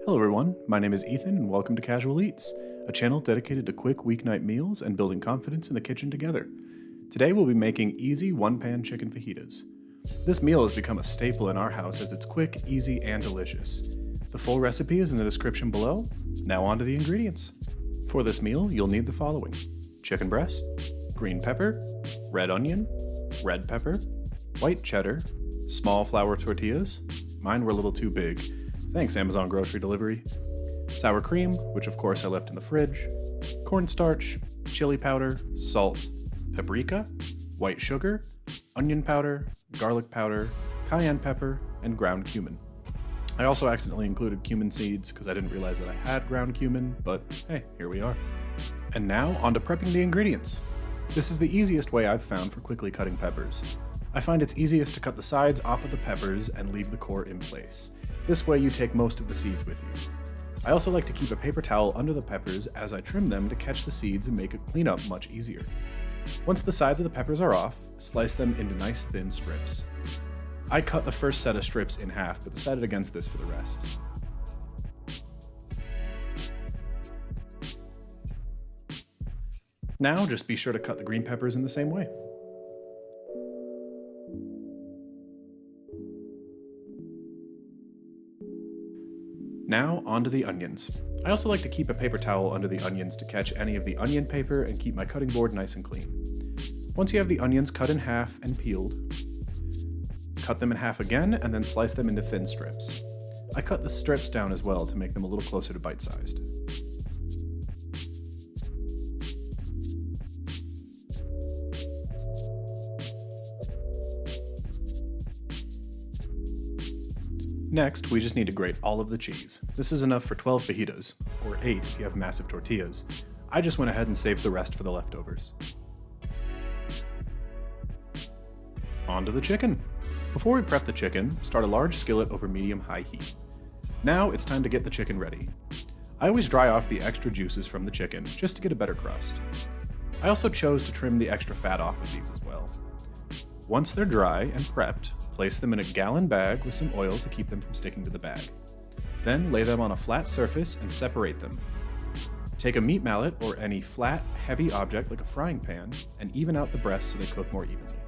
Hello everyone, my name is Ethan and welcome to Casual Eats, a channel dedicated to quick weeknight meals and building confidence in the kitchen together. Today we'll be making easy one-pan chicken fajitas. This meal has become a staple in our house as it's quick, easy, and delicious. The full recipe is in the description below. Now on to the ingredients. For this meal, you'll need the following: chicken breast, green pepper, red onion, red pepper, white cheddar, small flour tortillas. Mine were a little too big. Thanks, Amazon grocery delivery. Sour cream, which of course I left in the fridge. Cornstarch, chili powder, salt, paprika, white sugar, onion powder, garlic powder, cayenne pepper, and ground cumin. I also accidentally included cumin seeds because I didn't realize that I had ground cumin, but hey, here we are. And now, on to prepping the ingredients. This is the easiest way I've found for quickly cutting peppers. I find it's easiest to cut the sides off of the peppers and leave the core in place. This way you take most of the seeds with you. I also like to keep a paper towel under the peppers as I trim them to catch the seeds and make cleanup much easier. Once the sides of the peppers are off, slice them into nice thin strips. I cut the first set of strips in half, but decided against this for the rest. Now just be sure to cut the green peppers in the same way. Now onto the onions. I also like to keep a paper towel under the onions to catch any of the onion paper and keep my cutting board nice and clean. Once you have the onions cut in half and peeled, cut them in half again and then slice them into thin strips. I cut the strips down as well to make them a little closer to bite-sized. Next, we just need to grate all of the cheese. This is enough for 12 fajitas, or 8 if you have massive tortillas. I just went ahead and saved the rest for the leftovers. On to the chicken. Before we prep the chicken, start a large skillet over medium-high heat. Now it's time to get the chicken ready. I always dry off the extra juices from the chicken, just to get a better crust. I also chose to trim the extra fat off of these as well. Once they're dry and prepped, place them in a gallon bag with some oil to keep them from sticking to the bag. Then lay them on a flat surface and separate them. Take a meat mallet or any flat, heavy object like a frying pan and even out the breasts so they cook more evenly.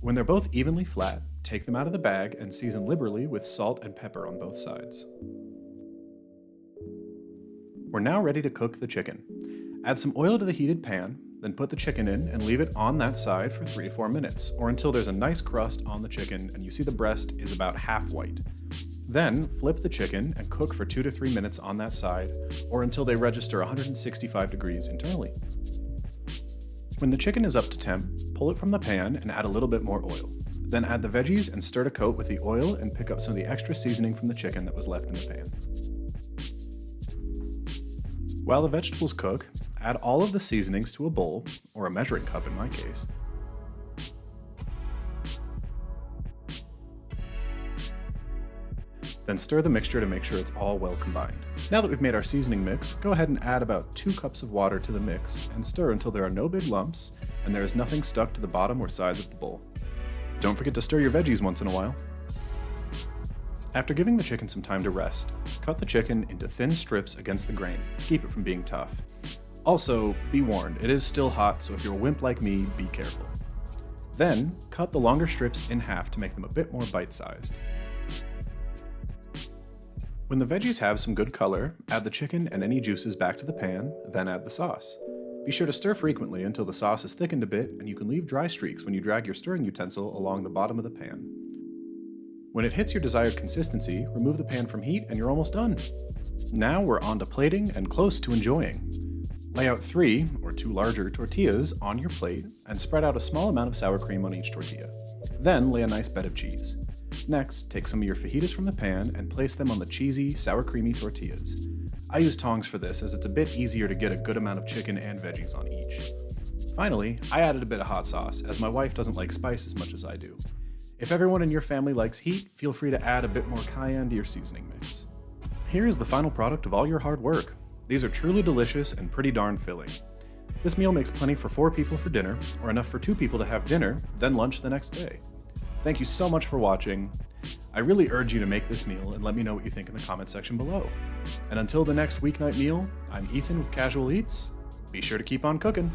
When they're both evenly flat, take them out of the bag and season liberally with salt and pepper on both sides. We're now ready to cook the chicken. Add some oil to the heated pan, then put the chicken in and leave it on that side for 3 to 4 minutes, or until there's a nice crust on the chicken and you see the breast is about half white. Then flip the chicken and cook for 2 to 3 minutes on that side, or until they register 165 degrees internally. When the chicken is up to temp, pull it from the pan and add a little bit more oil. Then add the veggies and stir to coat with the oil and pick up some of the extra seasoning from the chicken that was left in the pan. While the vegetables cook, add all of the seasonings to a bowl, or a measuring cup in my case. Then stir the mixture to make sure it's all well combined. Now that we've made our seasoning mix, go ahead and add about 2 cups of water to the mix and stir until there are no big lumps and there is nothing stuck to the bottom or sides of the bowl. Don't forget to stir your veggies once in a while. After giving the chicken some time to rest, cut the chicken into thin strips against the grain to keep it from being tough. Also, be warned, it is still hot, so if you're a wimp like me, be careful. Then, cut the longer strips in half to make them a bit more bite-sized. When the veggies have some good color, add the chicken and any juices back to the pan, then add the sauce. Be sure to stir frequently until the sauce is thickened a bit and you can leave dry streaks when you drag your stirring utensil along the bottom of the pan. When it hits your desired consistency, remove the pan from heat and you're almost done. Now we're on to plating and close to enjoying. Lay out 3 or 2 larger tortillas on your plate and spread out a small amount of sour cream on each tortilla. Then lay a nice bed of cheese. Next, take some of your fajitas from the pan and place them on the cheesy, sour creamy tortillas. I use tongs for this as it's a bit easier to get a good amount of chicken and veggies on each. Finally, I added a bit of hot sauce as my wife doesn't like spice as much as I do. If everyone in your family likes heat, feel free to add a bit more cayenne to your seasoning mix. Here is the final product of all your hard work. These are truly delicious and pretty darn filling. This meal makes plenty for 4 people for dinner, or enough for 2 people to have dinner, then lunch the next day. Thank you so much for watching. I really urge you to make this meal and let me know what you think in the comment section below. And until the next weeknight meal, I'm Ethan with Casual Eats. Be sure to keep on cooking.